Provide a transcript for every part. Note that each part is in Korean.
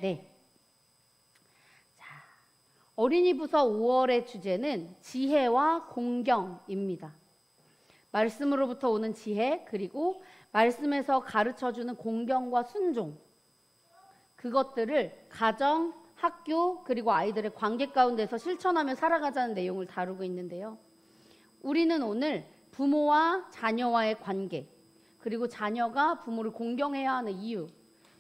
네. 자, 어린이부서 5월의 주제는 지혜와 공경입니다. 말씀으로부터 오는 지혜, 그리고 말씀에서 가르쳐주는 공경과 순종, 그것들을 가정, 학교, 그리고 아이들의 관계 가운데서 실천하며 살아가자는 내용을 다루고 있는데요. 우리는 오늘 부모와 자녀와의 관계, 그리고 자녀가 부모를 공경해야 하는 이유,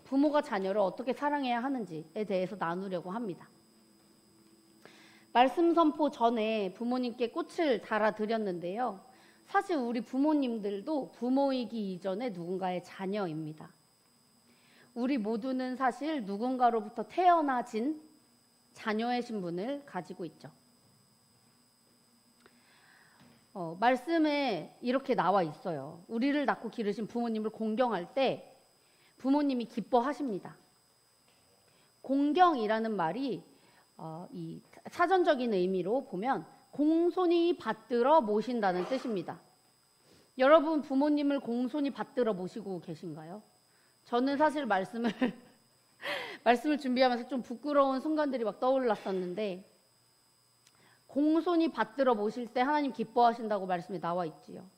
부모가 자녀를 어떻게 사랑해야 하는지에 대해서 나누려고 합니다. 말씀 선포 전에 부모님께 꽃을 달아드렸는데요. 사실 우리 부모님들도 부모이기 이전에 누군가의 자녀입니다. 우리 모두는 사실 누군가로부터 태어나진 자녀의 신분을 가지고 있죠. 말씀에 이렇게 나와 있어요. 우리를 낳고 기르신 부모님을 공경할 때 부모님이 기뻐하십니다. 공경이라는 말이 이 사전적인 의미로 보면 공손히 받들어 모신다는 뜻입니다. 여러분 부모님을 공손히 받들어 모시고 계신가요? 저는 사실 말씀을 준비하면서 좀 부끄러운 순간들이 막 떠올랐었는데, 공손히 받들어 모실 때 하나님 기뻐하신다고 말씀에 나와 있지요.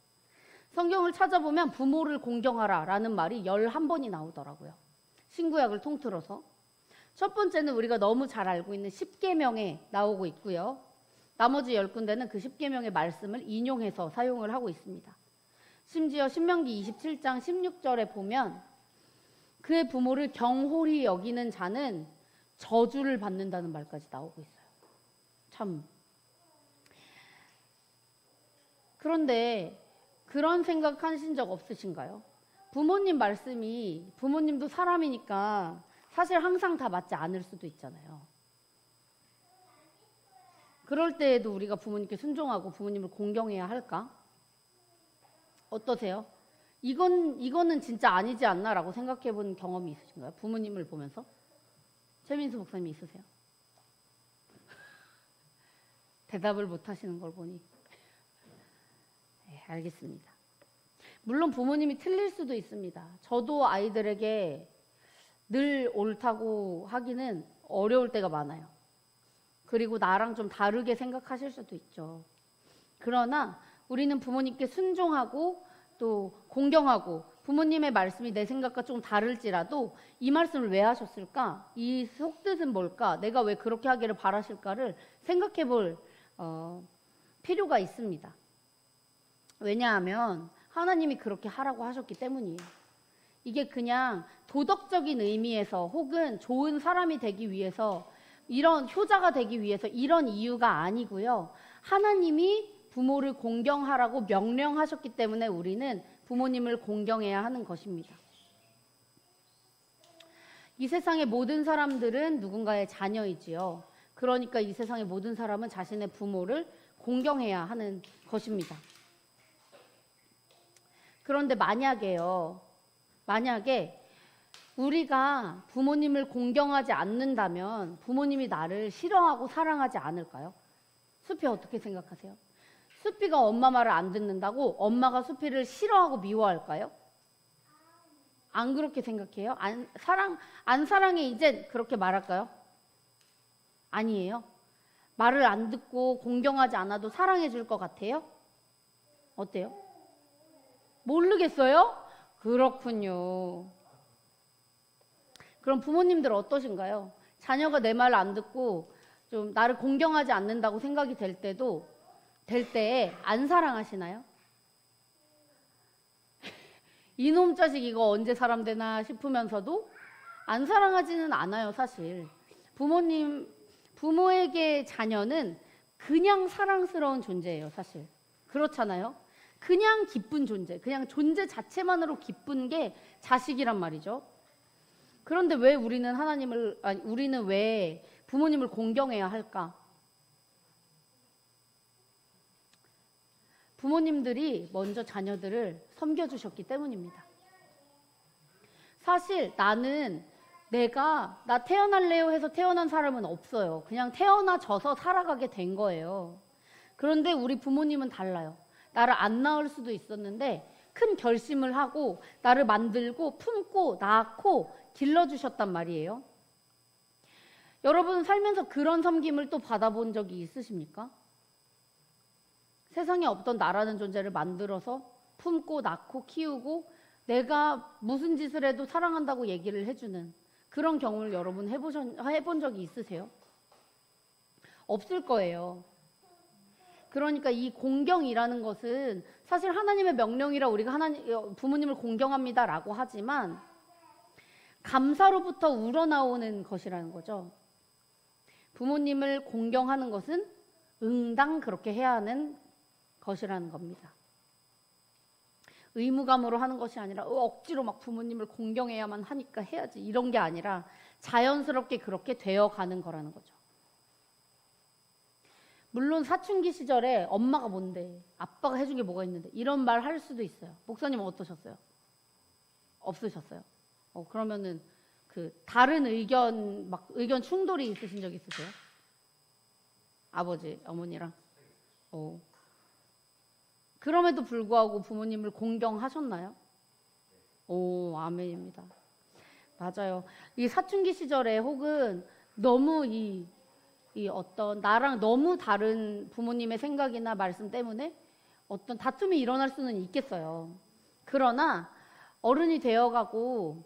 성경을 찾아보면 부모를 공경하라 라는 말이 11번이 나오더라고요. 신구약을 통틀어서. 첫 번째는 우리가 너무 잘 알고 있는 10계명에 나오고 있고요. 나머지 10군데는 그 10계명의 말씀을 인용해서 사용을 하고 있습니다. 심지어 신명기 27장 16절에 보면 그의 부모를 경홀히 여기는 자는 저주를 받는다는 말까지 나오고 있어요. 참. 그런데 그런 생각 하신 적 없으신가요? 부모님 말씀이, 부모님도 사람이니까 사실 항상 다 맞지 않을 수도 있잖아요. 그럴 때에도 우리가 부모님께 순종하고 부모님을 공경해야 할까? 어떠세요? 이거는 진짜 아니지 않나라고 생각해 본 경험이 있으신가요? 부모님을 보면서? 최민수 목사님 있으세요? 대답을 못 하시는 걸 보니. 네, 알겠습니다. 물론 부모님이 틀릴 수도 있습니다. 저도 아이들에게 늘 옳다고 하기는 어려울 때가 많아요. 그리고 나랑 좀 다르게 생각하실 수도 있죠. 그러나 우리는 부모님께 순종하고 또 공경하고, 부모님의 말씀이 내 생각과 좀 다를지라도 이 말씀을 왜 하셨을까? 이 속뜻은 뭘까? 내가 왜 그렇게 하기를 바라실까를 생각해 볼 필요가 있습니다. 왜냐하면 하나님이 그렇게 하라고 하셨기 때문이에요. 이게 그냥 도덕적인 의미에서 혹은 좋은 사람이 되기 위해서, 이런 효자가 되기 위해서 이런 이유가 아니고요. 하나님이 부모를 공경하라고 명령하셨기 때문에 우리는 부모님을 공경해야 하는 것입니다. 이 세상의 모든 사람들은 누군가의 자녀이지요. 그러니까 이 세상의 모든 사람은 자신의 부모를 공경해야 하는 것입니다. 그런데 만약에 우리가 부모님을 공경하지 않는다면 부모님이 나를 싫어하고 사랑하지 않을까요? 수피 어떻게 생각하세요? 수피가 엄마 말을 안 듣는다고 엄마가 수피를 싫어하고 미워할까요? 안 그렇게 생각해요? 안 사랑해 이제 그렇게 말할까요? 아니에요. 말을 안 듣고 공경하지 않아도 사랑해 줄 것 같아요? 어때요? 모르겠어요? 그렇군요. 그럼 부모님들 어떠신가요? 자녀가 내 말 안 듣고 좀 나를 공경하지 않는다고 생각이 될 때에 안 사랑하시나요? 이놈 자식 이거 언제 사람 되나 싶으면서도 안 사랑하지는 않아요, 사실. 부모에게 자녀는 그냥 사랑스러운 존재예요, 사실. 그렇잖아요? 그냥 기쁜 존재, 그냥 존재 자체만으로 기쁜 게 자식이란 말이죠. 그런데 왜 우리는 왜 부모님을 공경해야 할까? 부모님들이 먼저 자녀들을 섬겨주셨기 때문입니다. 사실 나는 나 태어날래요 해서 태어난 사람은 없어요. 그냥 태어나져서 살아가게 된 거예요. 그런데 우리 부모님은 달라요. 나를 안 낳을 수도 있었는데 큰 결심을 하고 나를 만들고 품고 낳고 길러주셨단 말이에요. 여러분 살면서 그런 섬김을 또 받아본 적이 있으십니까? 세상에 없던 나라는 존재를 만들어서 품고 낳고 키우고 내가 무슨 짓을 해도 사랑한다고 얘기를 해주는 그런 경험을 여러분 해본 적이 있으세요? 없을 거예요. 그러니까 이 공경이라는 것은 사실 하나님의 명령이라 우리가 부모님을 공경합니다라고 하지만 감사로부터 우러나오는 것이라는 거죠. 부모님을 공경하는 것은 응당 그렇게 해야 하는 것이라는 겁니다. 의무감으로 하는 것이 아니라 억지로 막 부모님을 공경해야만 하니까 해야지 이런 게 아니라 자연스럽게 그렇게 되어가는 거라는 거죠. 물론 사춘기 시절에 엄마가 뭔데 아빠가 해준 게 뭐가 있는데 이런 말 할 수도 있어요. 목사님은 어떠셨어요? 없으셨어요? 그러면은 그 다른 의견 충돌이 있으신 적 있으세요? 아버지, 어머니랑? 그럼에도 불구하고 부모님을 공경하셨나요? 오, 아멘입니다. 맞아요. 이 사춘기 시절에 혹은 너무 이 어떤 나랑 너무 다른 부모님의 생각이나 말씀 때문에 어떤 다툼이 일어날 수는 있겠어요. 그러나 어른이 되어가고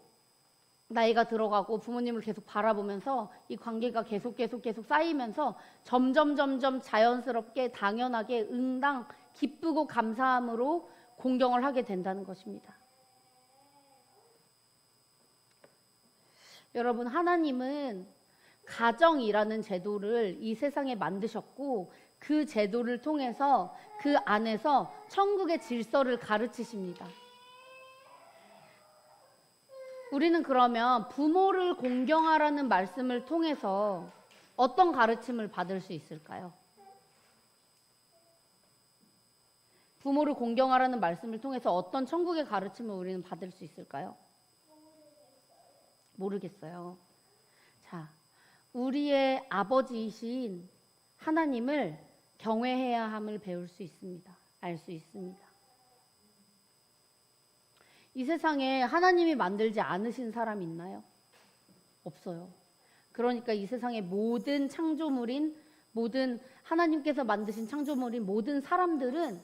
나이가 들어가고 부모님을 계속 바라보면서 이 관계가 계속 쌓이면서 점점 자연스럽게 당연하게 응당 기쁘고 감사함으로 공경을 하게 된다는 것입니다. 여러분, 하나님은 가정이라는 제도를 이 세상에 만드셨고 그 제도를 통해서 그 안에서 천국의 질서를 가르치십니다. 우리는 그러면 부모를 공경하라는 말씀을 통해서 어떤 가르침을 받을 수 있을까요? 부모를 공경하라는 말씀을 통해서 어떤 천국의 가르침을 우리는 받을 수 있을까요? 모르겠어요. 자, 우리의 아버지이신 하나님을 경외해야 함을 배울 수 있습니다. 알 수 있습니다. 이 세상에 하나님이 만들지 않으신 사람 있나요? 없어요. 그러니까 이 세상의 모든 창조물인 모든 하나님께서 만드신 창조물인 모든 사람들은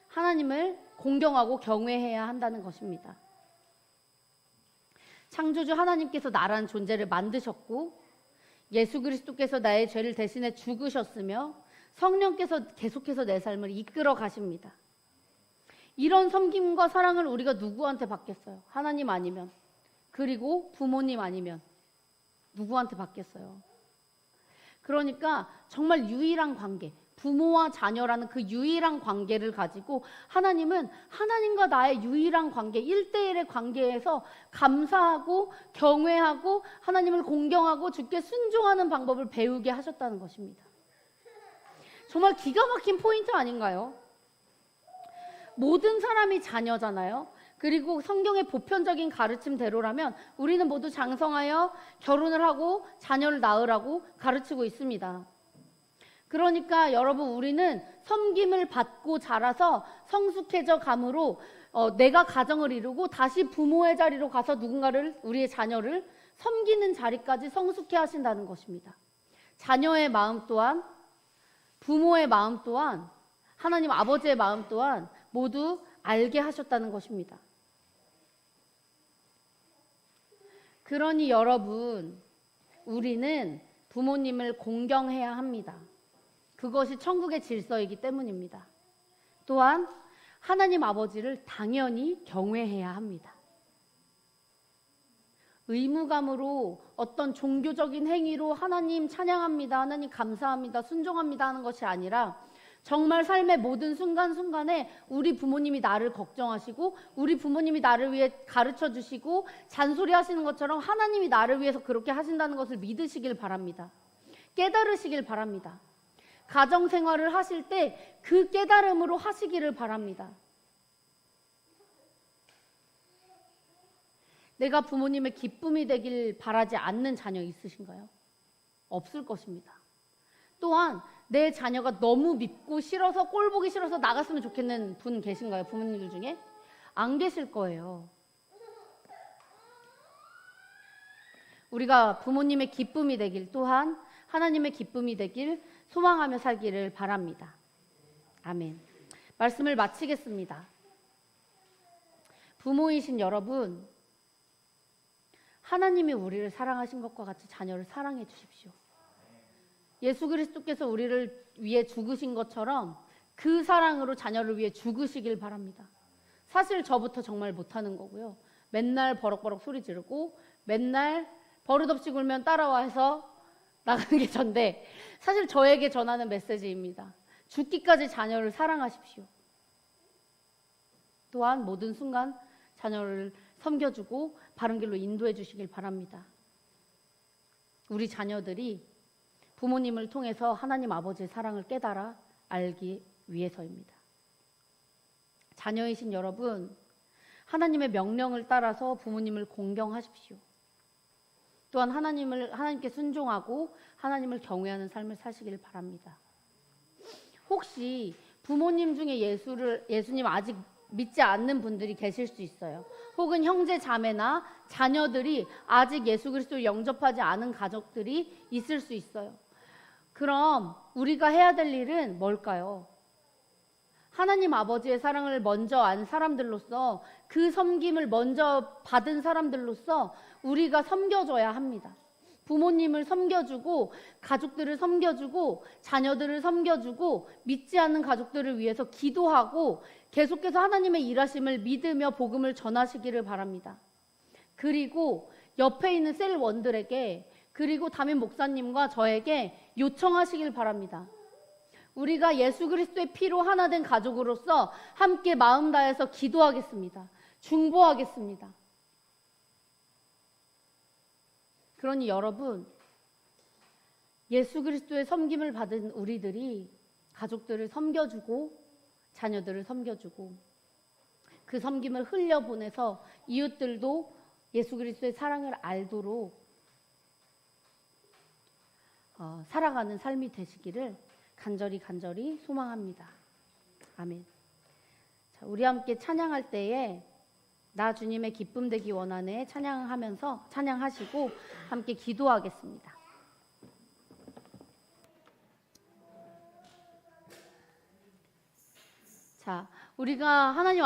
하나님을 공경하고 경외해야 한다는 것입니다. 창조주 하나님께서 나라는 존재를 만드셨고 예수 그리스도께서 나의 죄를 대신해 죽으셨으며 성령께서 계속해서 내 삶을 이끌어 가십니다. 이런 섬김과 사랑을 우리가 누구한테 받겠어요? 하나님 아니면, 그리고 부모님 아니면 누구한테 받겠어요? 그러니까 정말 유일한 관계, 부모와 자녀라는 그 유일한 관계를 가지고 하나님은 하나님과 나의 유일한 관계, 1대1의 관계에서 감사하고 경외하고 하나님을 공경하고 주께 순종하는 방법을 배우게 하셨다는 것입니다. 정말 기가 막힌 포인트 아닌가요? 모든 사람이 자녀잖아요. 그리고 성경의 보편적인 가르침대로라면 우리는 모두 장성하여 결혼을 하고 자녀를 낳으라고 가르치고 있습니다. 그러니까 여러분, 우리는 섬김을 받고 자라서 성숙해져 감으로 내가 가정을 이루고 다시 부모의 자리로 가서 누군가를, 우리의 자녀를 섬기는 자리까지 성숙해 하신다는 것입니다. 자녀의 마음 또한, 부모의 마음 또한, 하나님 아버지의 마음 또한 모두 알게 하셨다는 것입니다. 그러니 여러분, 우리는 부모님을 공경해야 합니다. 그것이 천국의 질서이기 때문입니다. 또한 하나님 아버지를 당연히 경외해야 합니다. 의무감으로 어떤 종교적인 행위로 하나님 찬양합니다, 하나님 감사합니다, 순종합니다 하는 것이 아니라 정말 삶의 모든 순간순간에 우리 부모님이 나를 걱정하시고 우리 부모님이 나를 위해 가르쳐 주시고 잔소리하시는 것처럼 하나님이 나를 위해서 그렇게 하신다는 것을 믿으시길 바랍니다. 깨달으시길 바랍니다. 가정생활을 하실 때 그 깨달음으로 하시기를 바랍니다. 내가 부모님의 기쁨이 되길 바라지 않는 자녀 있으신가요? 없을 것입니다. 또한 내 자녀가 너무 밉고 싫어서 꼴 보기 싫어서 나갔으면 좋겠는 분 계신가요? 부모님들 중에? 안 계실 거예요. 우리가 부모님의 기쁨이 되길, 또한 하나님의 기쁨이 되길 소망하며 살기를 바랍니다. 아멘. 말씀을 마치겠습니다. 부모이신 여러분, 하나님이 우리를 사랑하신 것과 같이 자녀를 사랑해 주십시오. 예수 그리스도께서 우리를 위해 죽으신 것처럼 그 사랑으로 자녀를 위해 죽으시길 바랍니다. 사실 저부터 정말 못하는 거고요. 맨날 버럭버럭 소리 지르고 맨날 버릇없이 굴면 따라와 해서 나가는 게 전데, 사실 저에게 전하는 메시지입니다. 죽기까지 자녀를 사랑하십시오. 또한 모든 순간 자녀를 섬겨주고 바른 길로 인도해 주시길 바랍니다. 우리 자녀들이 부모님을 통해서 하나님 아버지의 사랑을 깨달아 알기 위해서입니다. 자녀이신 여러분, 하나님의 명령을 따라서 부모님을 공경하십시오. 또한 하나님께 순종하고 하나님을 경외하는 삶을 사시길 바랍니다. 혹시 부모님 중에 예수님 아직 믿지 않는 분들이 계실 수 있어요. 혹은 형제 자매나 자녀들이 아직 예수 그리스도를 영접하지 않은 가족들이 있을 수 있어요. 그럼 우리가 해야 될 일은 뭘까요? 하나님 아버지의 사랑을 먼저 안 사람들로서, 그 섬김을 먼저 받은 사람들로서 우리가 섬겨줘야 합니다. 부모님을 섬겨주고, 가족들을 섬겨주고, 자녀들을 섬겨주고, 믿지 않는 가족들을 위해서 기도하고 계속해서 하나님의 일하심을 믿으며 복음을 전하시기를 바랍니다. 그리고 옆에 있는 셀원들에게, 그리고 담임 목사님과 저에게 요청하시길 바랍니다. 우리가 예수 그리스도의 피로 하나 된 가족으로서 함께 마음 다해서 기도하겠습니다. 중보하겠습니다. 그러니 여러분, 예수 그리스도의 섬김을 받은 우리들이 가족들을 섬겨주고 자녀들을 섬겨주고 그 섬김을 흘려보내서 이웃들도 예수 그리스도의 사랑을 알도록 살아가는 삶이 되시기를 간절히 소망합니다. 아멘. 자, 우리 함께 찬양할 때에 나 주님의 기쁨 되기 원하네 찬양하시고 함께 기도하겠습니다. 자, 우리가 하나님